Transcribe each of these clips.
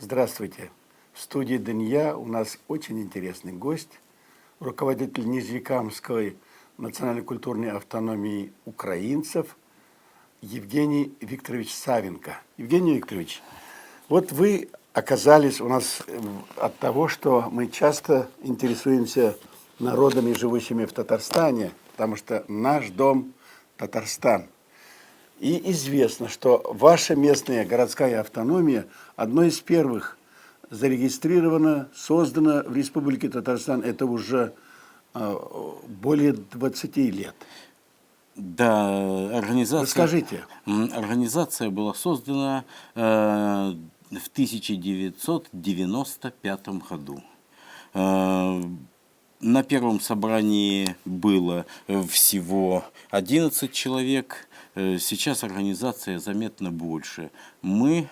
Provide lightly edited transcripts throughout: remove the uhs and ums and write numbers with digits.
Здравствуйте. В студии Дынья у нас очень интересный гость, руководитель Нижнекамской национальной культурной автономии украинцев Евгений Викторович Савенко. Евгений Викторович, вот вы оказались у нас от того, что мы часто интересуемся народами, живущими в Татарстане, потому что наш дом Татарстан. И известно, что ваша местная городская автономия одной из первых зарегистрирована, создана в Республике Татарстан. Это уже более 20 лет. Да, Расскажите. организация была создана в 1995 году. На первом собрании было всего 11 человек, сейчас организация заметно больше. Мы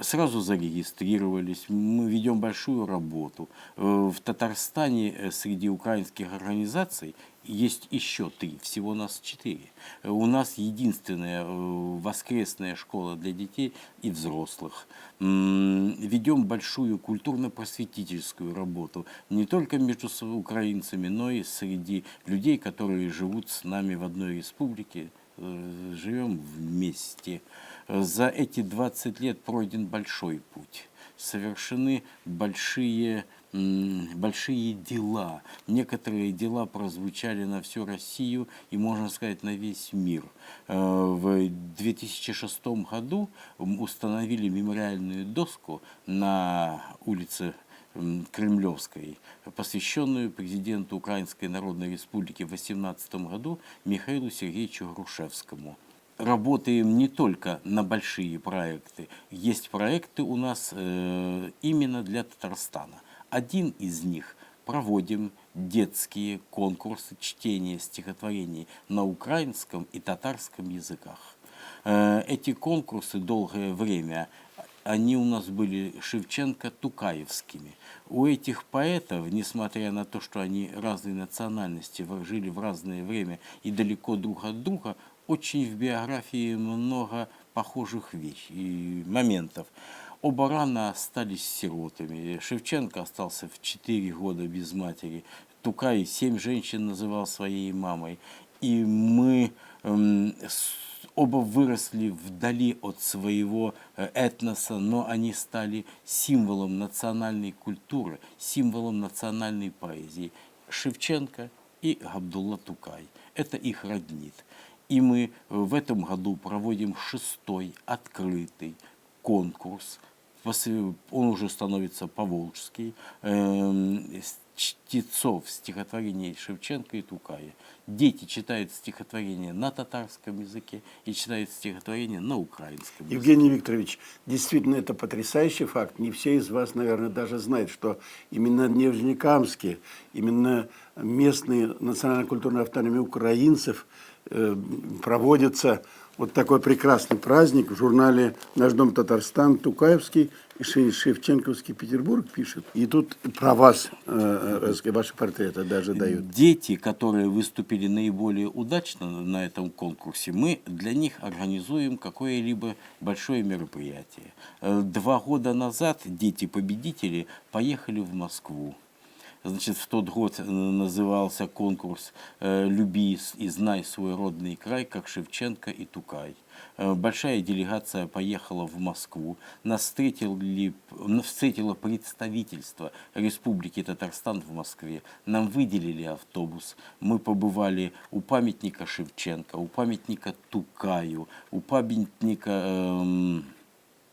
сразу зарегистрировались, мы ведем большую работу. В Татарстане среди украинских организаций есть еще 3, всего нас 4. У нас единственная воскресная школа для детей и взрослых. Ведем большую культурно-просветительскую работу не только между украинцами, но и среди людей, которые живут с нами в одной республике, живем вместе. За эти 20 лет пройден большой путь, совершены большие дела. Некоторые дела прозвучали на всю Россию и, можно сказать, на весь мир. В 2006 году установили мемориальную доску на улице Кремлевской, посвященную президенту Украинской Народной Республики в 2018 году Михаилу Сергеевичу Грушевскому. Работаем не только на большие проекты, есть проекты у нас именно для Татарстана. Один из них – проводим детские конкурсы чтения стихотворений на украинском и татарском языках. Эти конкурсы долгое время, они у нас были Шевченко-Тукаевскими. У этих поэтов, несмотря на то, что они разной национальности, жили в разное время и далеко друг от друга, очень в биографии много похожих вещей и моментов. Оба рано остались сиротами. Шевченко остался в 4 года без матери. Тукай 7 женщин называл своей мамой. И мы оба выросли вдали от своего этноса, но они стали символом национальной культуры, символом национальной поэзии. Шевченко и Габдулла Тукай. Это их роднит. И мы в этом году проводим 6-й открытый конкурс. Он уже становится поволжский. Чтецов стихотворений Шевченко и Тукая. Дети читают стихотворения на татарском языке и читают стихотворения на украинском языке. Евгений Викторович, действительно это потрясающий факт. Не все из вас, наверное, даже знают, что именно в Нижнекамске, именно местные национально-культурные автономии украинцев проводится вот такой прекрасный праздник. В журнале «Наш дом Татарстан» Тукаевский и Шевченковский Петербург пишет. И тут про вас, ваши портреты даже дают. Дети, которые выступили наиболее удачно на этом конкурсе, мы для них организуем какое-либо большое мероприятие. 2 года назад дети-победители поехали в Москву. Значит, в тот год назывался конкурс «Люби и знай свой родный край», как Шевченко и Тукай. Большая делегация поехала в Москву, нас встретило представительство Республики Татарстан в Москве. Нам выделили автобус, мы побывали у памятника Шевченко, у памятника Тукаю, у памятника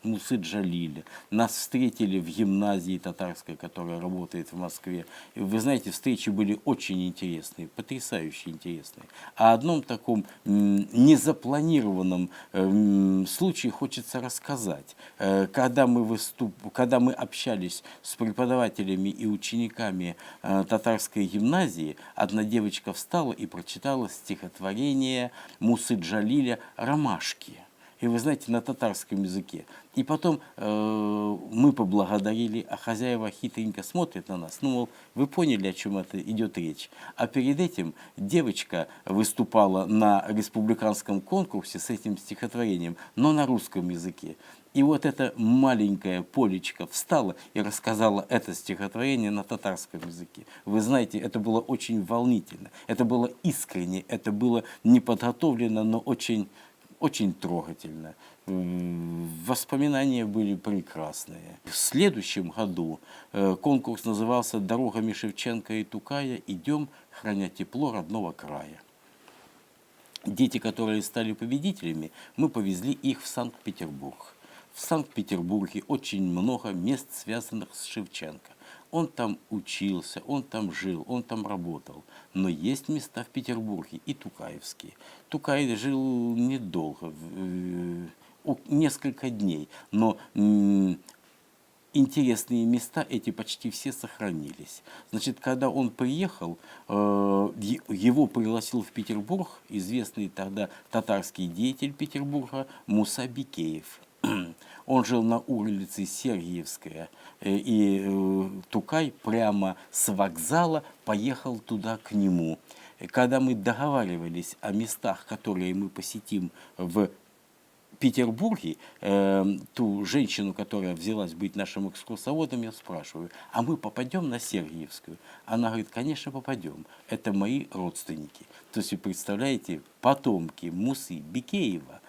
Мусы Джалиля. Нас встретили в гимназии татарской, которая работает в Москве. И вы знаете, встречи были очень интересные, потрясающе интересные. О одном таком незапланированном случае хочется рассказать. Когда мы общались с преподавателями и учениками татарской гимназии, одна девочка встала и прочитала стихотворение Мусы Джалиля «Ромашки». И вы знаете, на татарском языке. И потом мы поблагодарили, а хозяева хитренько смотрят на нас. Ну, мол, вы поняли, о чем это идет речь. А перед этим девочка выступала на республиканском конкурсе с этим стихотворением, но на русском языке. И вот эта маленькая Полечка встала и рассказала это стихотворение на татарском языке. Вы знаете, это было очень волнительно, это было искренне, это было неподготовлено, но очень, очень трогательно. Воспоминания были прекрасные. В следующем году конкурс назывался «Дорогами Шевченко и Тукая. Идем, храня тепло родного края». Дети, которые стали победителями, мы повезли их в Санкт-Петербург. В Санкт-Петербурге очень много мест, связанных с Шевченко. Он там учился, он там жил, он там работал. Но есть места в Петербурге и тукаевские. Тукай жил недолго, несколько дней, но интересные места эти почти все сохранились. Значит, когда он приехал, его пригласил в Петербург известный тогда татарский деятель Петербурга Муса Бикеев. Он жил на улице Сергиевская, и Тукай прямо с вокзала поехал туда к нему. Когда мы договаривались о местах, которые мы посетим в Петербурге, ту женщину, которая взялась быть нашим экскурсоводом, я спрашиваю, а мы попадем на Сергиевскую? Она говорит, конечно, попадем. Это мои родственники. То есть, вы представляете, потомки Мусы Бикеева,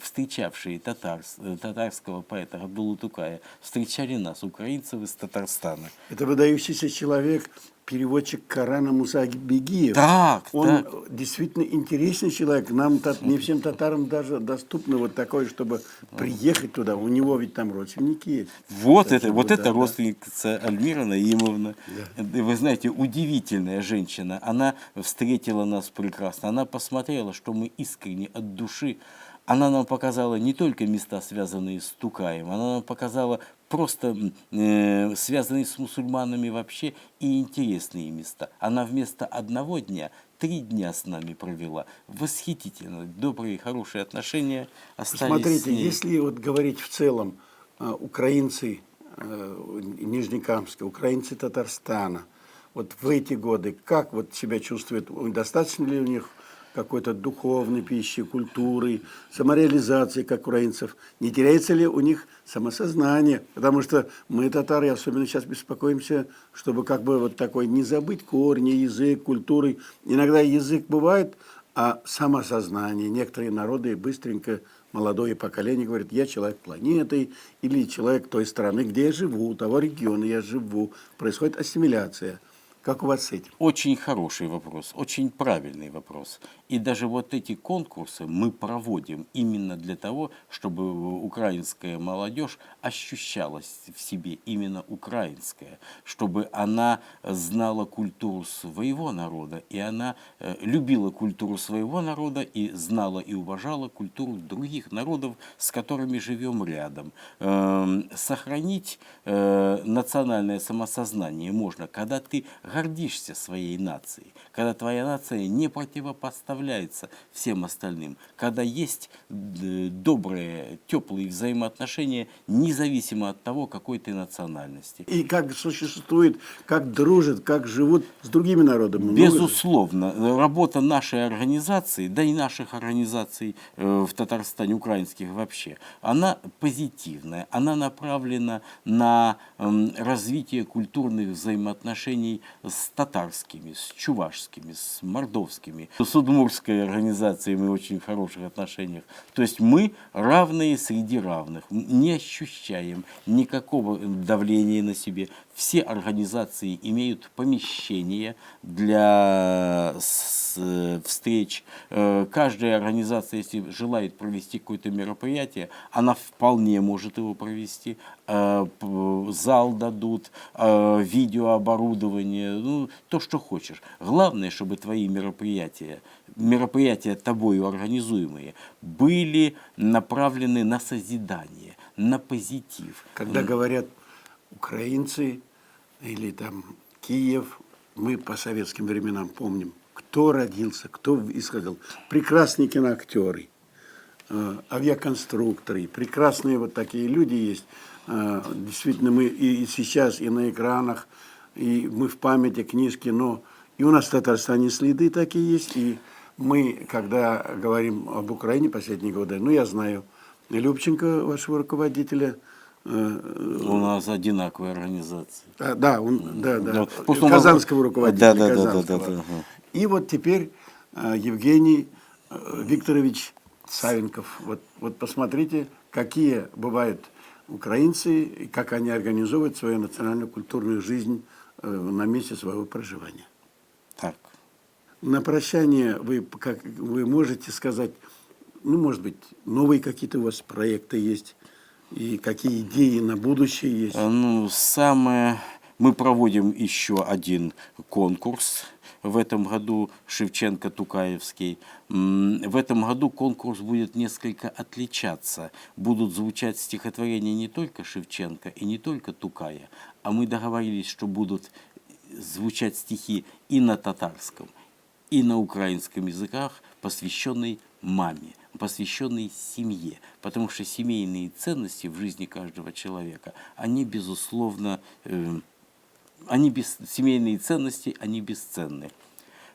встречавшие татарского поэта Абдулу Тукая, встречали нас, украинцев из Татарстана. Это выдающийся человек, переводчик Корана Муса Бигиев. Так, Он так. действительно интересный человек. Нам, не всем татарам даже доступно вот такое, чтобы приехать туда. У него ведь там родственники есть. Вот Так это, что вот да, это да. родственница Альмира Наимовна. Вы знаете, удивительная женщина. Она встретила нас прекрасно. Она посмотрела, что мы искренне от души. Она нам показала не только места, связанные с Тукаем, она нам показала просто связанные с мусульманами вообще и интересные места. Она вместо одного дня 3 дня с нами провела. Восхитительно. Добрые, хорошие отношения остались с Смотрите, ней. если вот говорить в целом, украинцы Нижнекамска, украинцы Татарстана, вот в эти годы, как вот себя чувствуют, достаточно ли у них какой-то духовной пищи, культуры, самореализации, как украинцев, не теряется ли у них самосознание, потому что мы, татары, особенно сейчас беспокоимся, чтобы как бы вот такой не забыть корни, язык, культуры. Иногда язык бывает, а самосознание. Некоторые народы быстренько, молодое поколение говорит, я человек планеты, или человек той страны, где я живу, того региона я живу. Происходит ассимиляция. Как у вас с этим? Очень хороший вопрос, очень правильный вопрос. И даже вот эти конкурсы мы проводим именно для того, чтобы украинская молодежь ощущалась в себе именно украинская, чтобы она знала культуру своего народа, и она любила культуру своего народа и знала и уважала культуру других народов, с которыми живем рядом. Сохранить национальное самосознание можно, когда ты гордишься своей нацией, когда твоя нация не противопоставляется всем остальным, когда есть добрые, теплые взаимоотношения, независимо от того, какой ты национальности. И как существует, как дружат, как живут с другими народами. Безусловно, работа нашей организации, да и наших организаций в Татарстане, украинских вообще, она позитивная, она направлена на развитие культурных взаимоотношений с татарскими, с чувашскими, с мордовскими. С удмуртской организацией мы в очень хороших отношениях. То есть мы равные среди равных, не ощущаем никакого давления на себе. Все организации имеют помещения для встреч. Каждая организация, если желает провести какое-то мероприятие, она вполне может его провести. Зал дадут, видеооборудование, ну, то, что хочешь. Главное, чтобы твои мероприятия тобою организуемые, были направлены на созидание, на позитив. Когда говорят украинцы или там Киев, мы по советским временам помним, кто родился, кто исходил. Прекрасные киноактеры, авиаконструкторы, прекрасные вот такие люди есть. Действительно, мы и сейчас, и на экранах, и мы в памяти книжки, но и у нас в Татарстане следы такие есть. И мы, когда говорим об Украине последние годы, ну, я знаю Любченко, вашего руководителя. У нас одинаковая организация. Да, Да, просто он- казанского руководителя. Да. Казанского. Ага. И вот теперь Евгений Викторович Савенков. Вот посмотрите, какие бывают украинцы, и как они организовывают свою национальную культурную жизнь на месте своего проживания. Так. На прощание вы можете сказать, ну, может быть, новые какие-то у вас проекты есть, и какие идеи на будущее есть? Ну, мы проводим еще один конкурс в этом году, Шевченко-Тукаевский. В этом году конкурс будет несколько отличаться. Будут звучать стихотворения не только Шевченко и не только Тукая, а мы договорились, что будут звучать стихи и на татарском, и на украинском языках, посвященные маме, посвященные семье. Потому что семейные ценности в жизни каждого человека, они, безусловно, семейные ценности, они бесценны.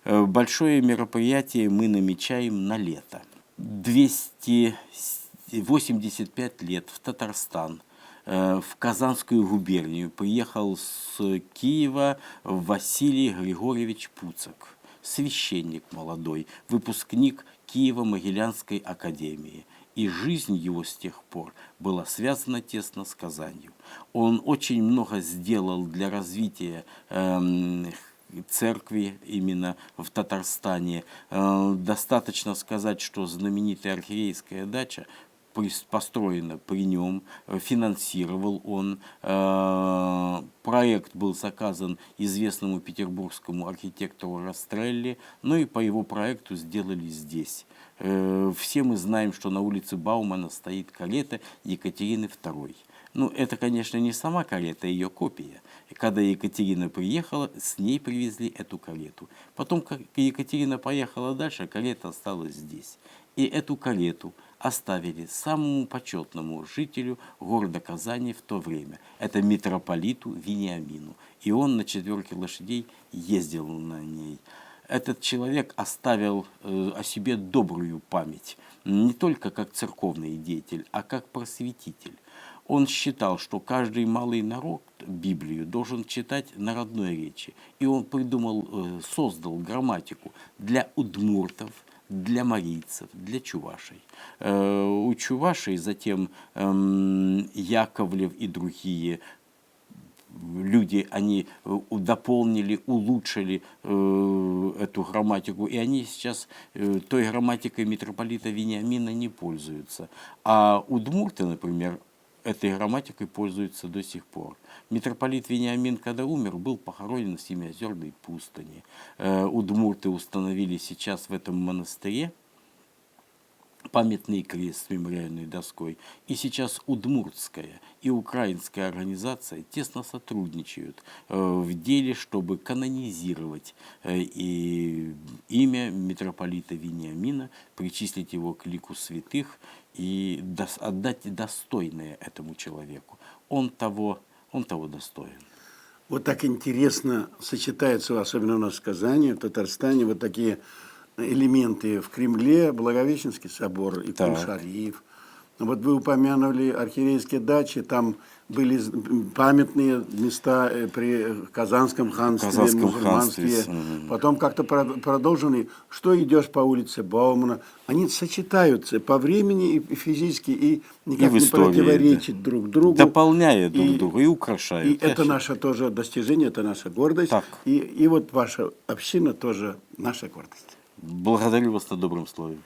Большое мероприятие мы намечаем на лето. 285 лет в Татарстан, в Казанскую губернию приехал с Киева Василий Григорьевич Пуцак, священник молодой, выпускник Киево-Могилянской академии. И жизнь его с тех пор была связана тесно с Казанью. Он очень много сделал для развития церкви именно в Татарстане. Достаточно сказать, что знаменитая архиерейская дача построена при нем, финансировал он. Проект был заказан известному петербургскому архитектору Растрелли, но и по его проекту сделали здесь. Все мы знаем, что на улице Баумана стоит карета Екатерины II. Ну, это, конечно, не сама карета, а ее копия. И когда Екатерина приехала, с ней привезли эту карету. Потом, как Екатерина поехала дальше, карета осталась здесь. И эту карету оставили самому почетному жителю города Казани в то время. Это митрополиту Вениамину. И он на 4 лошадей ездил на ней. Этот человек оставил о себе добрую память, не только как церковный деятель, а как просветитель. Он считал, что каждый малый народ Библию должен читать на родной речи. И он создал грамматику для удмуртов, для марийцев, для чувашей. У чувашей затем Яковлев и другие люди, они дополнили, улучшили эту грамматику, и они сейчас той грамматикой митрополита Вениамина не пользуются. А удмурты, например, этой грамматикой пользуются до сих пор. Митрополит Вениамин, когда умер, был похоронен в Семиозерной пустыне. Удмурты установили сейчас в этом монастыре памятный крест с мемориальной доской. И сейчас удмуртская и украинская организация тесно сотрудничают в деле, чтобы канонизировать имя митрополита Вениамина, причислить его к лику святых и отдать достойное этому человеку. Он того достоин. Вот так интересно сочетаются, особенно у нас в Казани, в Татарстане, вот такие элементы. В Кремле Благовещенский собор и Кул-Шариф. Вот вы упомянули архиерейские дачи, там были памятные места при Казанском ханстве, мусульманские. Потом как-то продолжены, что идешь по улице Баумана. Они сочетаются по времени и физически, и никак не противоречат друг другу. Дополняют друг друга и украшают. И это наше тоже достижение, это наша гордость. И вот ваша община тоже наша гордость. Благодарю вас на добром слове.